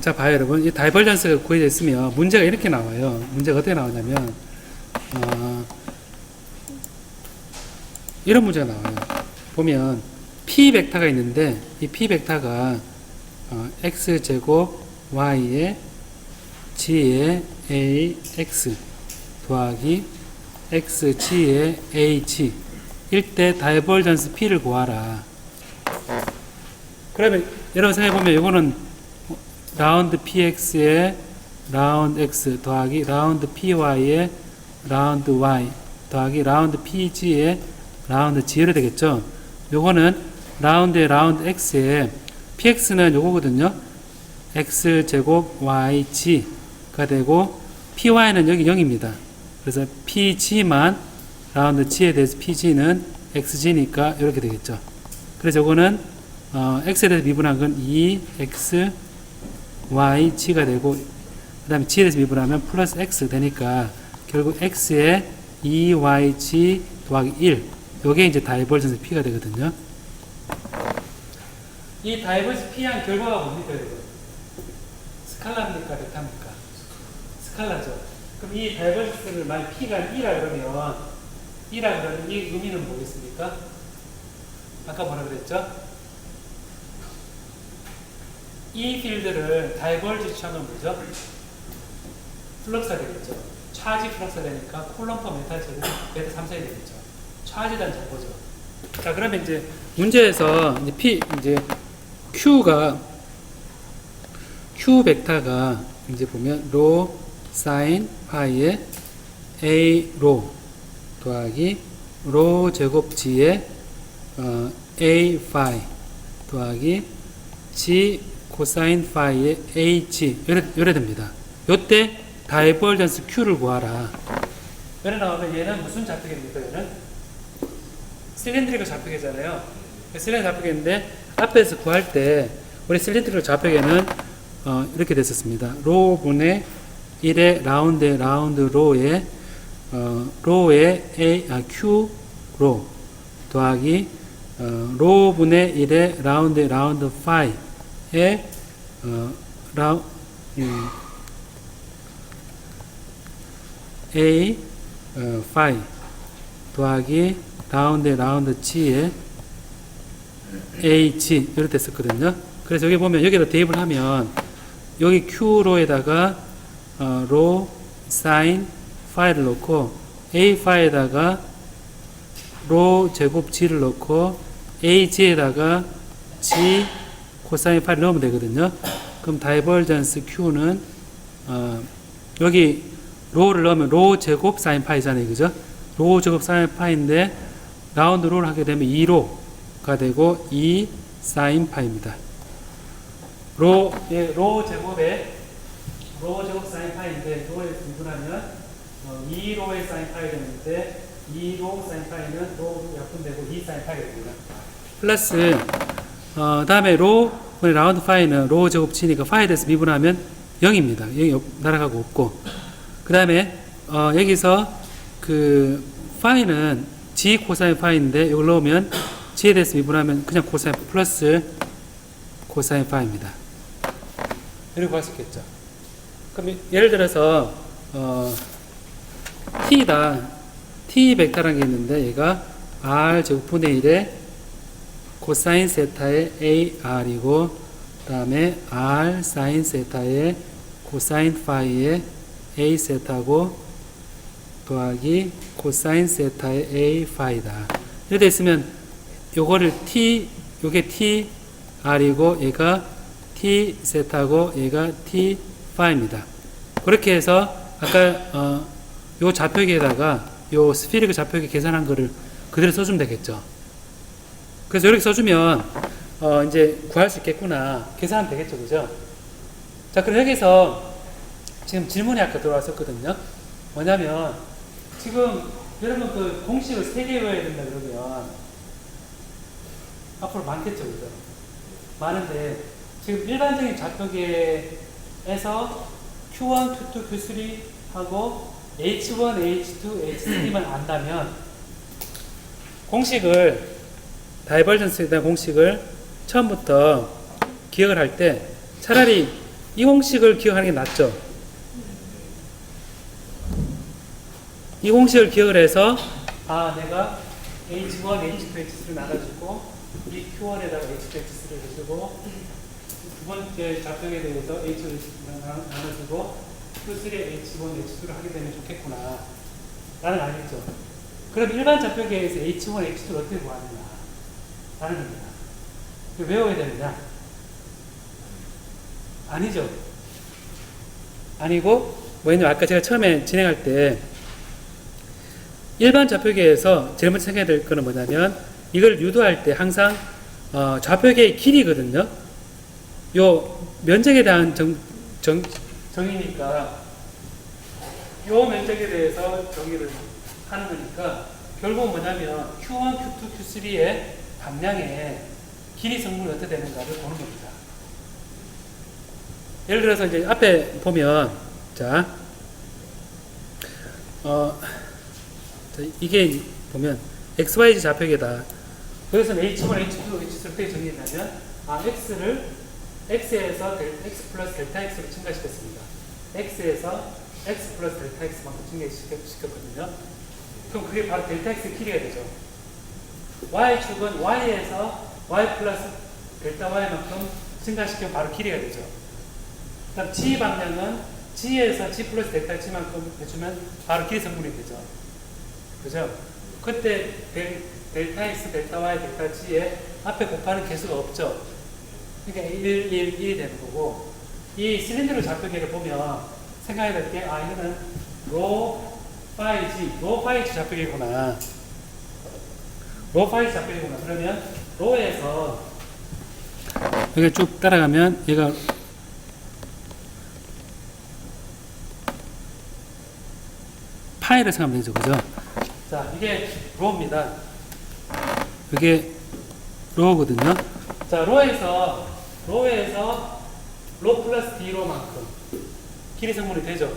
자, 봐요, 여러분. 이 다이버전스가 구해져 있으면 문제가 이렇게 나와요. 문제가 어떻게 나오냐면, 이런 문제가 나와요. 보면, P 벡터가 있는데, 이 P 벡터가, X제곱 Y에 G에 AX 더하기 XG에 AG 일 때 다이버전스 P를 구하라. 그러면, 여러분 생각해보면, 이거는 라운드 PX에 라운드 X 더하기 라운드 PY에 라운드 Y 더하기 라운드 PG에 라운드 G로 되겠죠. 요거는 라운드에 라운드 X에 PX는 요거거든요. X제곱 YG가 되고 PY는 여기 0입니다. 그래서 PG만 라운드 G에 대해서 PG는 XG니까 이렇게 되겠죠. 그래서 요거는 X에 대해서 미분한 건 2X y, g가 되고 그 다음에 g에 대해서 미분하면 플러스 x 되니까 결국 x에 2yg 더하기 1 요게 이제 다이버전스 p가 되거든요. 이 다이버전스 p한 결과가 뭡니까 여러분? 스칼라입니까? 벡터입니까? 스칼라죠. 그럼 이 다이버전스를 만약 p가 2라 그러면 이 의미는 뭐겠습니까? 아까 뭐라 그랬죠? 이 필드를 다이버전스 하면 뭐죠? 플럭스가 되겠죠. 차지 플럭스가 되니까 콜럼 퍼 메타 제곱 메타 3사이 되겠죠. 차지에 대한 정보죠. 자, 그러면 이제 문제에서 이제 Q 벡터가 이제 보면 로 사인 파이에 A 로 더하기 로 제곱 G에 A 파이 더하기 G 코사인 파이의 H 요래 됩니다. 요때 다이버전스 Q를 구하라. 요래 나오면 얘는 무슨 좌표계입니까? 얘는 실린드리컬 좌표계잖아요. 실린드리컬 좌표계인데 앞에서 구할 때 우리 실린드리컬 좌표계는 이렇게 됐었습니다. 로 분의 1의 라운드 로에 Q 로 더하기 로 분의 1의 라운드 파이 에 A 파이 더하기 라운드 G에 H 이렇게 됐었거든요. 그래서 여기 보면 여기다 대입을 하면 여기 Q로에다가 로 사인 파이를 넣고 A 파이에다가 로 제곱 G를 넣고 AG에다가 G 코사인 파이를 넣으면 되거든요. 그럼 다이버전스 Q는 여기 로를 넣으면 로 제곱 사인 파이잖아요. 그죠? 로 제곱 사인 파이인데 라운드 로를 하게 되면 2로가 되고 2 사인 파이입니다. 로 제곱 사인 파이인데 로에 분분하면 2로의 사인 파이 되는데 2로 사인 파이는 로 약분되고 2 사인 파이가 됩니다. 플러스 다음에 라운드 파이는 로 제곱 치니까 파이에 대해서 미분하면 0입니다. 0이 날아가고 없고. 그 다음에, 여기서 그 파이는 G 코사인 파이인데 이걸 넣으면 G에 대해서 미분하면 그냥 코사인 플러스 코사인 파이입니다. 이렇게 구할 수 있겠죠. 그럼 예를 들어서, T 벡터라는 게 있는데 얘가 R 제곱분의 1에 코사인 세타의 AR이고 그 다음에 R 사인 세타의 코사인 파이의 A 세타고 더하기 코사인 세타의 A 파이다. 이렇게 있으면 요거를 요게 T R이고 얘가 T 세타고 얘가 T 파이입니다. 그렇게 해서 아까 요 좌표기에다가 요 스피리크 좌표기 계산한 거를 그대로 써주면 되겠죠. 그래서 이렇게 써주면 이제 구할 수 있겠구나 계산하면 되겠죠. 그죠? 자, 그럼 여기서 지금 질문이 아까 들어왔었거든요. 뭐냐면 지금 여러분 그 공식을 3개 외워야 된다 그러면 앞으로 많겠죠. 그죠? 많은데 지금 일반적인 좌표계에서 Q1, Q2, Q3 하고 H1, H2, H3만 안다면 공식을 다이버전스에 대한 공식을 처음부터 기억을 할 때 차라리 이 공식을 기억하는 게 낫죠. 이 공식을 기억을 해서 내가 H1, H2, H3를 나눠주고 이 Q1에다가 H2, H3를 해주고 두 번째 좌표에 대해서 H1, H2를 나눠주고 Q3에 H1, H2를 하게 되면 좋겠구나 라는 거 알겠죠? 그럼 일반 좌표계에서 H1, H2를 어떻게 구하느냐 라는 겁니다. 외워야 되느냐? 아니죠. 아니고 왜냐면 아까 제가 처음에 진행할 때 일반 좌표계에서 제일 먼저 생각해야 될 거는 뭐냐면 이걸 유도할 때 항상 좌표계의 길이거든요. 요 면적에 대한 정의니까 요 면적에 대해서 정의를 하는 거니까 결국 뭐냐면 Q1, Q2, Q3의 방향의 길이 성분이 어떻게 되는가를 보는 겁니다. 예를 들어서 이제 앞에 보면 이게 보면 XYZ 좌표계다. 여기서는 H1, H2, H3 어떻게 정의했냐면 X를 X에서 X 플러스 델타 X로 증가시켰습니다. X에서 X 플러스 델타 X만큼 증가시켰거든요. 그럼 그게 바로 델타 X의 길이가 되죠. Y축은 Y에서 Y 플러스 델타 Y만큼 증가시키면 바로 길이가 되죠. 그 다음 G 방향은 G에서 G 플러스 델타 G만큼 해주면 바로 길이 성분이 되죠. 그죠? 그때 델타 X, 델타 Y, 델타 G에 앞에 곱하는 개수가 없죠. 그러니까 1, 1, 1이 되는 거고 이 실린더로 좌표계를 보면 생각해야 될 게 이거는 로 파이 G, 로 파이 G 좌표계구나. 로 파이 G 좌표계구나. 그러면 로에서 여기 쭉 따라가면 얘가 파이를 생각하면 되죠. 그죠? 자, 이게 로입니다. 이게 로거든요. 자, 로에서 로 플러스 D로만큼 길이 성분이 되죠.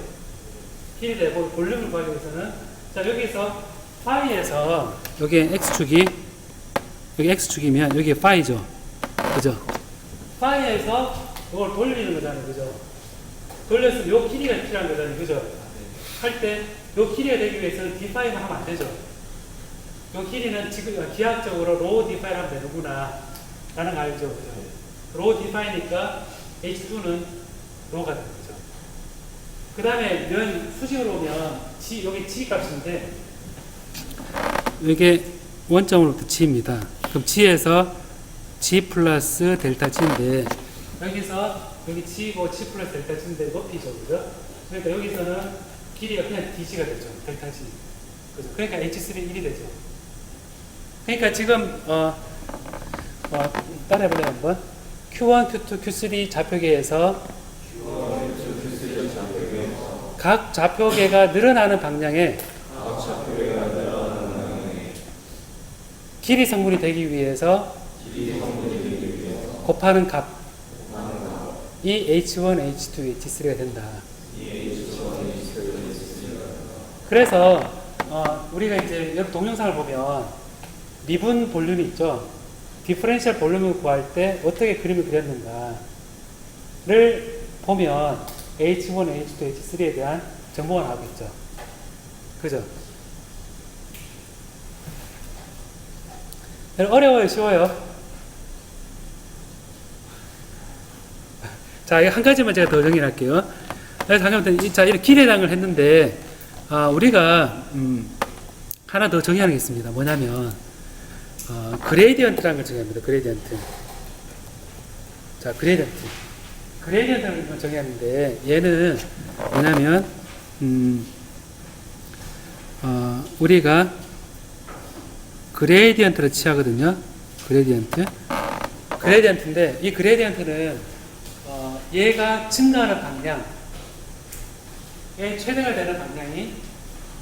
길이 되고 볼륨을 구하기 위해서는 자, 여기서 파이에서 여기 X축이 여기 X축이면 여기 파이죠. 그죠? 파이에서 이걸 돌리는 거잖아요. 그죠? 돌려서 요 길이가 필요한 거잖아요. 그죠? 할 때 요 길이가 되기 위해서는 D5를 하면 안 되죠. 요 길이는 지금 기하학적으로 로 D5를 하면 되는구나 라는 거 알죠. 그죠? 로 D5니까 H2는 로가 되는 거죠. 그 다음에 면 수직으로 오면 G, 여기 G 값인데 이게 원점으로부터 G입니다. 그럼 G에서 G 플러스 델타 G인데 여기서 여기 G고 G 플러스 델타 G인데 높이죠. 그죠? 그러니까 여기서는 길이가 그냥 DG가 되죠. 델타 G. 그죠? 그러니까 H3 1이 되죠. 그러니까 지금 따라해볼래요 한번. Q1, Q2, Q3 좌표계에서 각 좌표계가 늘어나는 방향에 길이 성분이 되기 위해서 곱하는 값이 H1, H2, H3가 된다. 그래서 우리가 이제 여러분 동영상을 보면 미분 볼륨이 있죠. 디퍼런셜 볼륨을 구할 때 어떻게 그림을 그렸는가를 보면 H1, H2, H3에 대한 정보가 나오겠죠. 그죠? 어려워요, 쉬워요? 자, 이거 한 가지만 제가 더 정리할게요. 자, 이렇게 길이랑을 했는데, 우리가, 하나 더 정의하는 게 있습니다. 뭐냐면, 그레이디언트라는 걸 정의합니다. 그레이디언트. 자, 그레이디언트. 그레이디언트를 정의하는데, 얘는 뭐냐면, 우리가 그레이디언트를 취하거든요. 그레이디언트인데, 이 그레이디언트는, 얘가 증가하는 방향, 얘 최대가 되는 방향이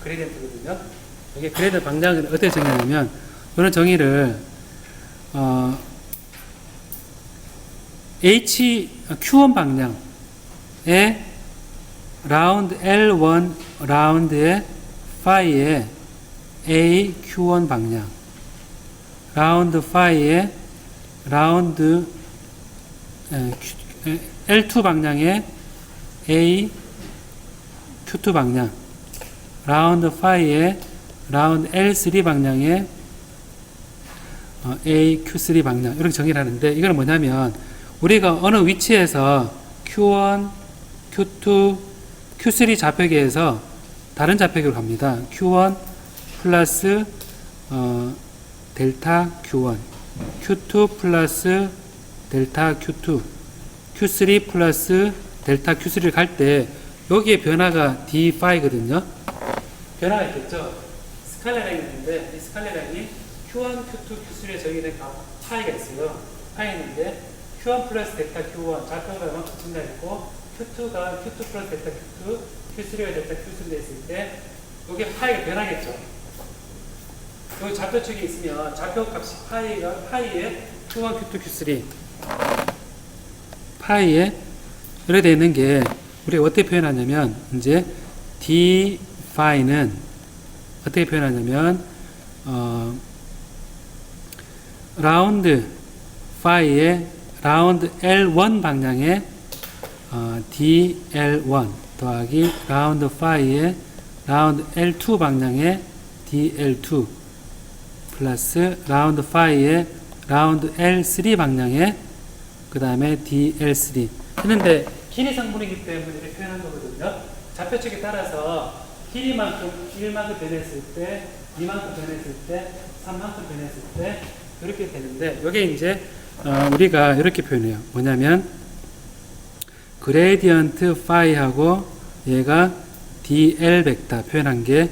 그레이디언트거든요. 이게 그레이디언트 방향을 어떻게 정의하냐면, 이런 정의를, Q1 방향에 라운드 L1 라운드의 파이의 AQ1 방향, 라운드 파이의 라운드 L2 방향의 A Q2 방향, 라운드 phi의 라운드 L3 방향의 A Q3 방향 이렇게 정의를 하는데 이건 뭐냐면 우리가 어느 위치에서 Q1, Q2, Q3 좌표계에서 다른 좌표계로 갑니다. Q1 플러스 델타 Q1, Q2 플러스 델타 Q2, Q3 플러스 델타 Q3를 갈 때 여기에 변화가 d phi거든요. 변화가 있겠죠. 스칼렛 라인이 있는데 이 스칼렛 라인이 Q1, Q2, Q3에 정의된 값 파이가 있어요. 파이 있는데 Q1 플러스 델타 Q1 좌표가 이만큼 증가했고 Q2가 Q2 플러스 델타 Q2, Q3가 델타 Q3 됐을 때 여기 파이가 변하겠죠. 여기 좌표축이 있으면 좌표값이 파이에 Q1, Q2, Q3 파이에 이렇게 되어 있는 게 우리가 어떻게 표현하냐면 이제 d phi는 어떻게 표현하냐면 라운드 phi의 라운드 L1 방향의 dL1 더하기 라운드 phi의 라운드 L2 방향의 dL2 플러스 라운드 phi의 라운드 L3 방향의 그 다음에 dL3 했는데 길이 성분이기 때문에 이렇게 표현한 거거든요. 좌표축에 따라서 길이만큼 1만큼 변했을 때 2만큼 변했을 때 3만큼 변했을 때 이렇게 되는데 이게 이제 우리가 이렇게 표현해요. 뭐냐면 그레디언트 phi하고 얘가 dl 벡터 표현한 게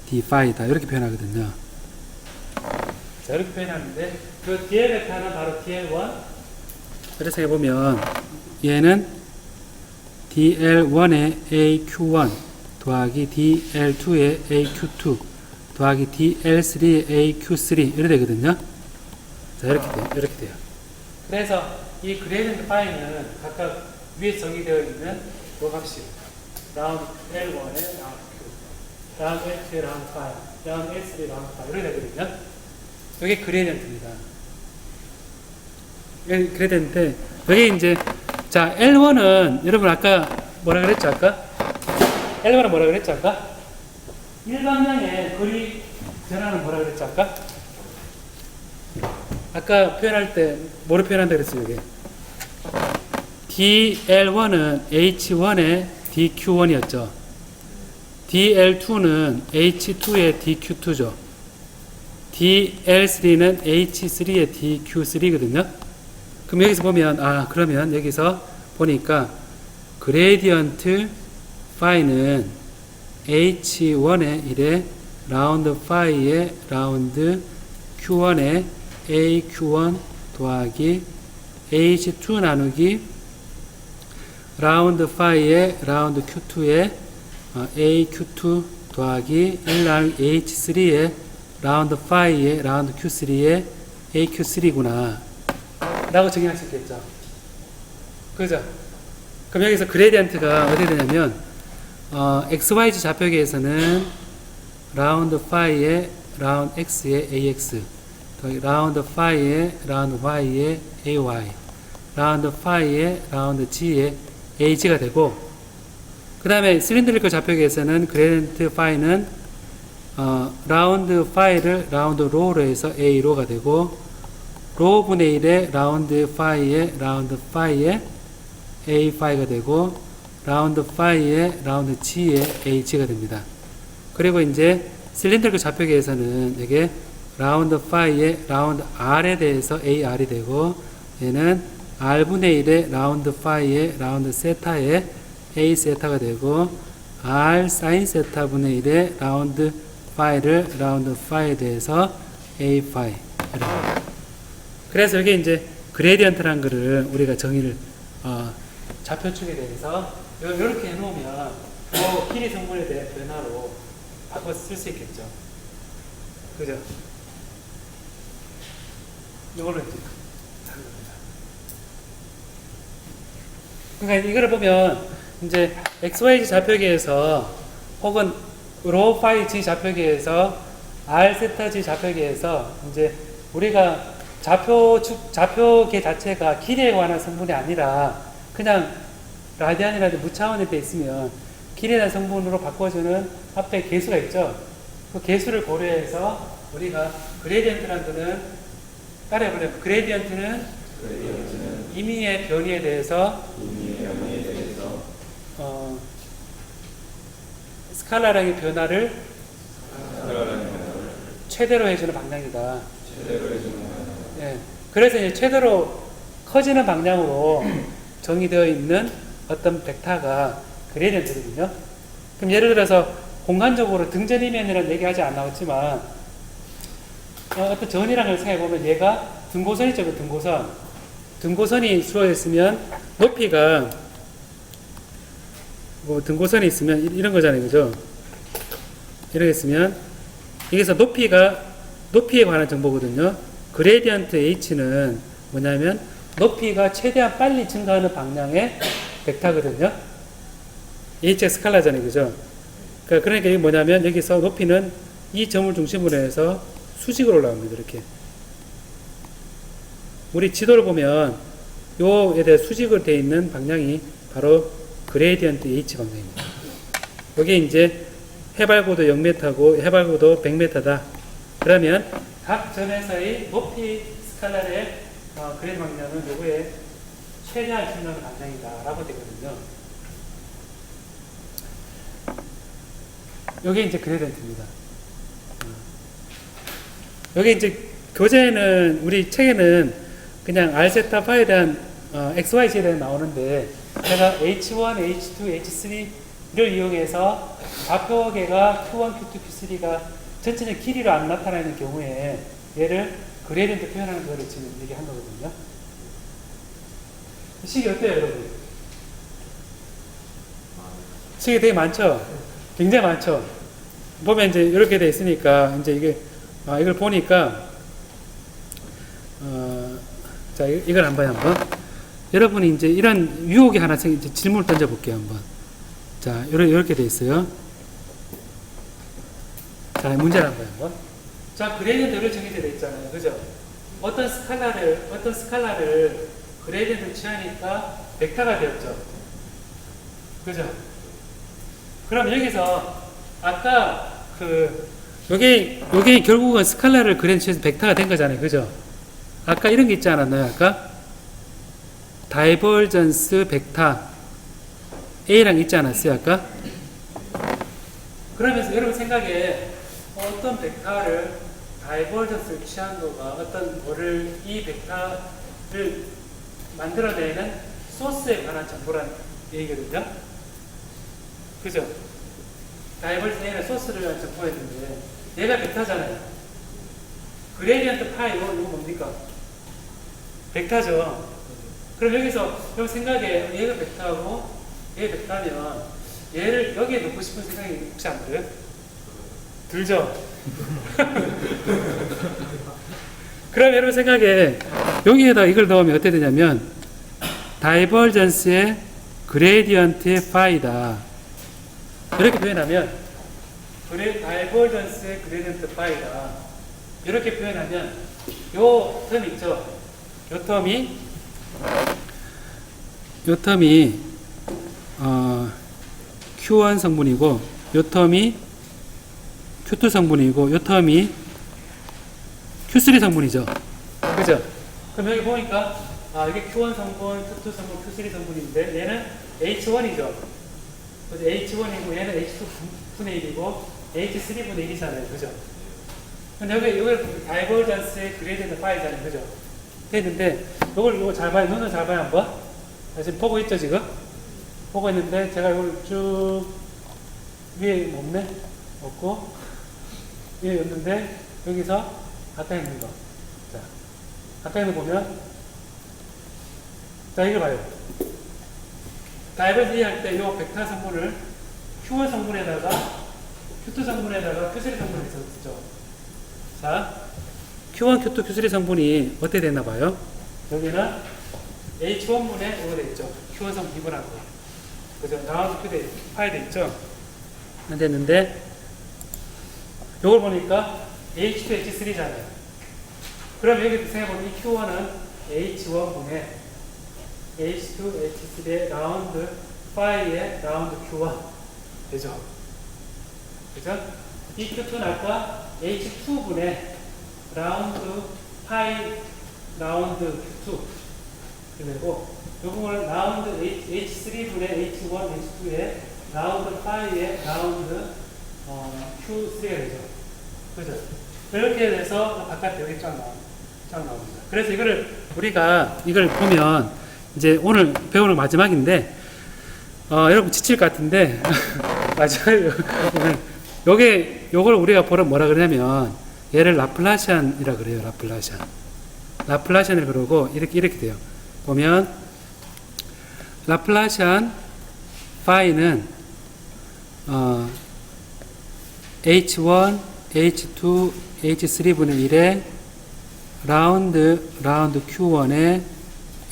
d phi다 이렇게 표현하거든요. 자 이렇게 표현하는데 그 dl 벡터는 바로 dl1 그래서 해보면 얘는 dl1의 aq1 더하기 dl2의 aq2 더하기 dl3의 aq3 이렇게 되거든요. 자 이렇게 돼요. 그래서 이 그레디언트 파이는 각각 위에 정의되어 있는 그 값이 라운드 L1의 라운드 Q, 라운드 L2의 라운드 파이, 라운드 L3의 라운드 파이 이렇게 되거든요. 이게 그레디언트입니다. 그레디언트 여기 이제 자 L1은 여러분 아까 뭐라 그랬죠 아까? L1은 뭐라 그랬죠 아까? 일방향의 거리 변화는 뭐라 그랬죠 아까? 아까 표현할 때 뭐로 표현한다 그랬어요 이게? dL1은 H1의 dQ1이었죠. dL2는 H2의 dQ2죠. dL3는 H3의 dQ3거든요. 그럼 여기서 보면 그러면 여기서 보니까 그레디언트 phi는 H1의 이래 라운드 phi의 라운드 Q1의 AQ1 더하기 H2 나누기 라운드 phi의 라운드 Q2의 AQ2 더하기 1 나누기 H3의 라운드 phi의 라운드 Q3의 AQ3구나 라고 정의할 수 있겠죠. 그죠? 그럼 여기서 그레디언트가 어떻게 되냐면 XYZ 좌표계에서는 라운드 phi의 라운드 X의 AX 라운드 phi의 라운드 Y의 AY 라운드 phi의 라운드 G의 AG가 되고 그 다음에 실린드리컬 좌표계에서는 그레디언트 phi는 라운드 phi를 라운드 로우로 해서 A로가 되고 로 분의 1의 라운드 phi의 라운드 phi의 A phi가 되고 라운드 phi의 라운드 G의 H가 됩니다. 그리고 이제 실린드리컬 좌표계에서는 이게 라운드 phi의 라운드 R에 대해서 AR이 되고 얘는 R분의 1의 라운드 phi의 라운드 세타의 A 세타가 되고 R 사인 세타 분의 1의 라운드 phi를 라운드 phi에 대해서 A phi 그래서 여기 이제 그레디언트라는 거를 우리가 정의를 좌표축에 대해서 이렇게 해놓으면 길이 성분에 대한 변화로 바꿔 쓸 수 있겠죠. 그죠? 이걸로 이제 하는 겁니다. 그러니까 이거를 보면 이제 XYZ 좌표계에서 혹은 로 파이 G 좌표계에서 R 세타 G 좌표계에서 이제 우리가 좌표계 자체가 길이에 관한 성분이 아니라 그냥 라디안이라도 무차원이 돼 있으면 길이라는 성분으로 바꿔주는 앞에 계수가 있죠. 그 계수를 고려해서 우리가 그레디언트라는 거는 따라해보려면 그레디언트는 임의의 변이에 대해서 스칼라량의 변화를 최대로 해주는 방향이다. 예. 그래서 이제 최대로 커지는 방향으로 정의되어 있는 어떤 벡터가 그레디언트거든요. 그럼 예를 들어서 공간적으로 등전이면이라는 얘기 아직 안 나왔지만 어떤 전이라는 걸 생각해보면 얘가 등고선 있죠. 그 등고선이 수어있으면 높이가 뭐 등고선이 있으면 이런 거잖아요. 그죠? 이렇게 있으면 여기서 높이에 관한 정보거든요. 그레디언트 H는 뭐냐면 높이가 최대한 빨리 증가하는 방향의 벡터거든요. H가 스칼라잖아요. 그죠? 그러니까 이게 뭐냐면 여기서 높이는 이 점을 중심으로 해서 수직으로 올라갑니다. 이렇게. 우리 지도를 보면 요에 대해 수직으로 되어 있는 방향이 바로 그레디언트 H 방향입니다. 여기 이제 해발고도 0m고 해발고도 100m다. 그러면 각 점에서의 높이 스칼라의 그레디언트 방향은 요거에 최대한 증가하는 방향이다 라고 되거든요. 요게 이제 그레디언트입니다. 여기 이제 교재는 우리 책에는 그냥 R세타 파에 대한 XYZ에 대한 나오는데 제가 H1, H2, H3를 이용해서 좌표계가 Q1, Q2, Q3가 전체적 길이로 안 나타나는 경우에 얘를 그레디언트 표현하는 거를 지금 얘기한 거거든요. 식이 어때요, 여러분? 식이 되게 많죠? 굉장히 많죠? 보면 이제 이렇게 돼 있으니까 이제 이게 이걸 보니까 자 이걸 한번 여러분이 이제 이런 유혹이 하나 이제 질문을 던져볼게요. 한번. 자 이렇게 돼 있어요. 자 문제를 한번. 자 그레디언트를 정해져 돼 있잖아요. 그죠? 어떤 스칼라를 그레디언트 취하니까 벡터가 되었죠. 그죠? 그럼 여기서 아까 요게 결국은 스칼라를 그레디언트에서 벡터가 된 거잖아요. 그죠? 아까 이런 게 있지 않았나요? 아까 다이버전스 벡터 A랑 있지 않았어요? 아까? 그러면서 여러분 생각에 어떤 벡터를 다이버전스를 취한 거가 어떤 뭐를 이 벡터를 만들어내는 소스에 관한 정보란 얘기거든요. 그죠? 다이버전스 A는 소스를 위한 정보였는데 얘가 벡터잖아요. 그레디언트 파이 이거 뭡니까? 벡터죠. 그럼 여기서 여러분 생각에 얘가 벡터고 얘 벡터면 얘를 여기에 넣고 싶은 생각이 혹시 안 들어요? 들죠? 그럼 여러분 생각에 여기에다 이걸 넣으면 어떻게 되냐면 다이버전스의 그레디언트의 파이다. 이렇게 표현하면 다이버전스의 그레디언트 파이다. 이렇게 표현하면 요 텀 있죠? 요 텀이 Q1 성분이고 요 텀이 Q2 성분이고 요 텀이 Q3 성분이죠. 그죠? 그럼 여기 보니까 이게 Q1 성분, Q2 성분, Q3 성분인데 얘는 H1이죠. 그래서 H1이고 얘는 H2분의 1이고 H3분의 1이잖아요. 그죠? 근데 여기 다이버전스의 그레디언트 파이잖아요. 그죠? 됐는데 요걸 잘 봐요. 눈을 잘 봐요. 한번. 지금 보고 있죠, 지금? 보고 있는데 제가 이걸 쭉 위에 없네? 없고 위에 있는데 여기서 아까 있는 거. 자, 아까 있는 거 보면 자, 이거 봐요. 다이버전스 할 때 요 벡터 성분을 Q1 성분에다가 Q2 성분에다가 Q3 성분을 썼죠. 자, Q1, Q2, Q3 성분이 어떻게 됐나 봐요? 여기는 H1분에 이거 돼 있죠. Q1 성분 비분한 거. 그죠? 나와서 파이 돼 있죠? 안 됐는데, 요걸 보니까 H2, H3잖아요. 그럼 여기 생각해보면 이 Q1은 H1분에 H2, H3의 라운드 파이의 라운드 Q1 되죠? 그죠? 이 Q2는 아까 H2분의 라운드 파이 라운드 Q2 그리고 이 부분은 라운드 H3분의 H1, H2의 라운드 파이의 라운드 Q3가 되죠. 그죠? 이렇게 돼서 바깥에 여기 쫙 나옵니다. 그래서 우리가 이걸 보면 이제 오늘 배우는 마지막인데 여러분 지칠 것 같은데 마지막에 요걸 우리가 뭐라 그러냐면 얘를 라플라시안이라 그래요. 라플라시안을 그러고 이렇게 돼요. 보면 라플라시안 파이는 H1, H2, H3분의 1의 라운드 Q1의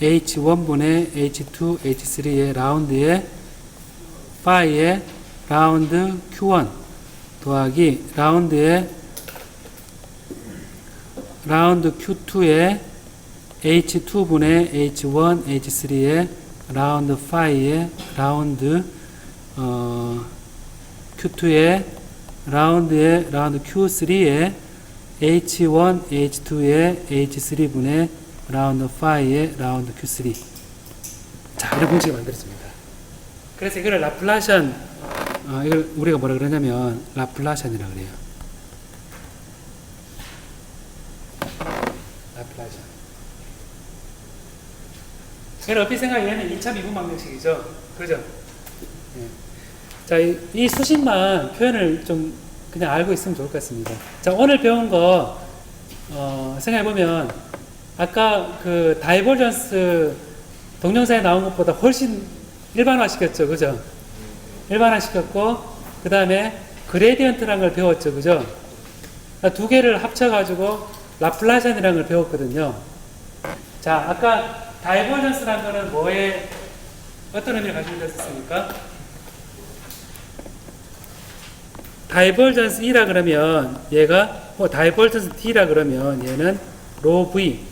H1분의 H2, H3의 라운드의 파이의 라운드 Q1 더하기 라운드 Q2의 H2분의 H1, H3의 라운드 파이의 라운드 Q2의 라운드 Q3의 H1, H2의 H3분의 라운드 파이의 라운드 Q3. 자, 이런 공식을 만들었습니다. 그래서 이걸 라플라시안, 이걸 우리가 뭐라 그러냐면 라플라시안이라 그래요. 라플라시안. 그래서 어피 생각 얘는 2차 미분 방정식이죠. 그죠? 예. 자, 이 수식만 표현을 좀 그냥 알고 있으면 좋을 것 같습니다. 자, 오늘 배운 거, 생각해보면, 아까 그 다이버전스 동영상에 나온 것보다 훨씬 일반화 시켰죠. 그죠? 일반화 시켰고, 그 다음에 그레디언트라는 걸 배웠죠. 그죠? 두 개를 합쳐가지고 라플라시안이라는 걸 배웠거든요. 자, 아까 다이버전스라는 거는 어떤 의미를 가지고 있었습니까? 다이버전스 E라 그러면 얘가 다이버전스 D라 그러면 얘는 로 V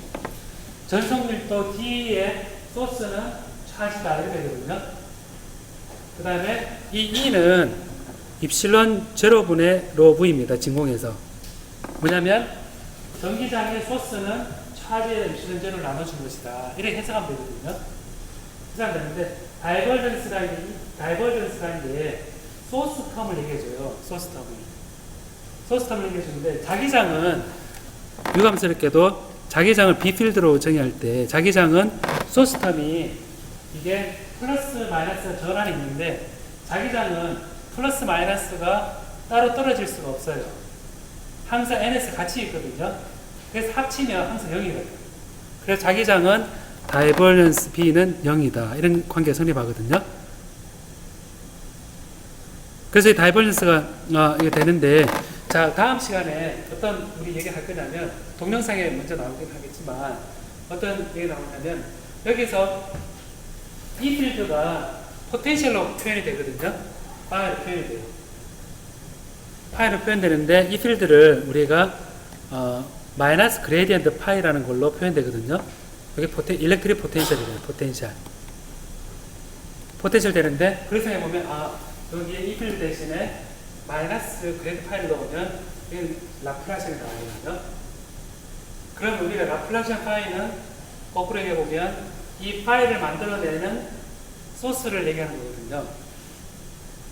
전속밀도 D의 소스는 차시다 이렇게 되거든요. 그 다음에 이 E는 입실론 제로분의 로 V입니다. 진공에서 뭐냐면 전기장의 소스는 차지의 입실론 제로를 나눠준 것이다 이렇게 해석하면 되거든요. 해석하면 되는데 다이버전스라는 게 소스 텀을 얘기해줘요. 소스 텀을 얘기해주는데 자기장은 유감스럽게도 자기장을 B필드로 정의할 때 자기장은 소스 텀이 이게 플러스 마이너스 전환이 있는데 자기장은 플러스 마이너스가 따로 떨어질 수가 없어요. 항상 NS 같이 있거든요. 그래서 합치면 항상 0이거든요. 그래서 자기장은 다이버전스 B는 0이다. 이런 관계가 성립하거든요. 그래서 이 다이버전스가 이게 되는데 자 다음 시간에 어떤 우리 얘기를 할 거냐면 동영상에 먼저 나오긴 하겠지만 어떤 얘기가 나오냐면 여기서 이 필드가 포텐셜로 표현이 되거든요. 파이로 표현이 돼요. 파이로 표현되는데 이 필드를 우리가 마이너스 그레디언트 파이라는 걸로 표현되거든요. 여기 일렉트릭 포텐셜이래요. 포텐셜 되는데 그래서 해보면 여기에 이 필드 대신에 마이너스 그레디언트 파이를 넣으면 이건 라플라시안이 나오거든요. 그럼 우리가 라플라시안 파이는 거꾸로 얘기해보면 이 파이를 만들어내는 소스를 얘기하는 거거든요.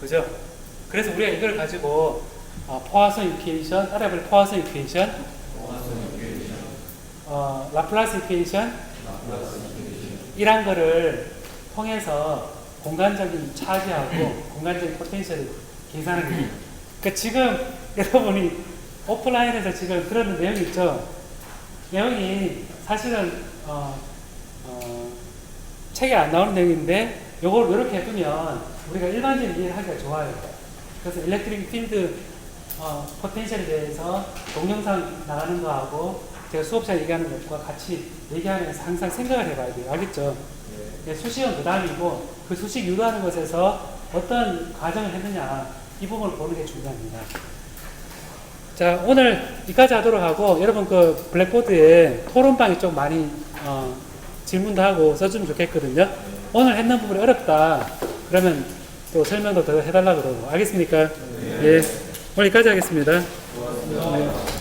그죠? 그래서 우리가 이걸 가지고 포화선 이퀘이션, 따라해볼 포화선 이퀘이션, 라플라스 이퀘이션 이란 거를 통해서 공간적인 차지하고 공간적인 포텐셜을 계산하는 거예요. 그러니까 지금 여러분이 오프라인에서 지금 들었는 내용이 있죠. 내용이 사실은 책에 안 나오는 내용인데 요걸 이렇게 해두면 우리가 일반적인 이해를 하기가 좋아요. 그래서 일렉트릭 필드 포텐셜에 대해서 동영상 나가는 거하고 제가 수업 시간에 얘기하는 것과 같이 얘기하면서 항상 생각을 해봐야 돼요. 알겠죠? 네. 수식은 그 다음이고 그 수식 유도하는 것에서 어떤 과정을 했느냐 이 부분을 보는 게 중요합니다. 자, 오늘 여기까지 하도록 하고 여러분 그 블랙보드에 토론방이 좀 많이 질문도 하고 써주면 좋겠거든요. 오늘 했는 부분이 어렵다. 그러면 또 설명도 더 해달라 그러고. 알겠습니까? 예. 오늘 여기까지 하겠습니다. 네.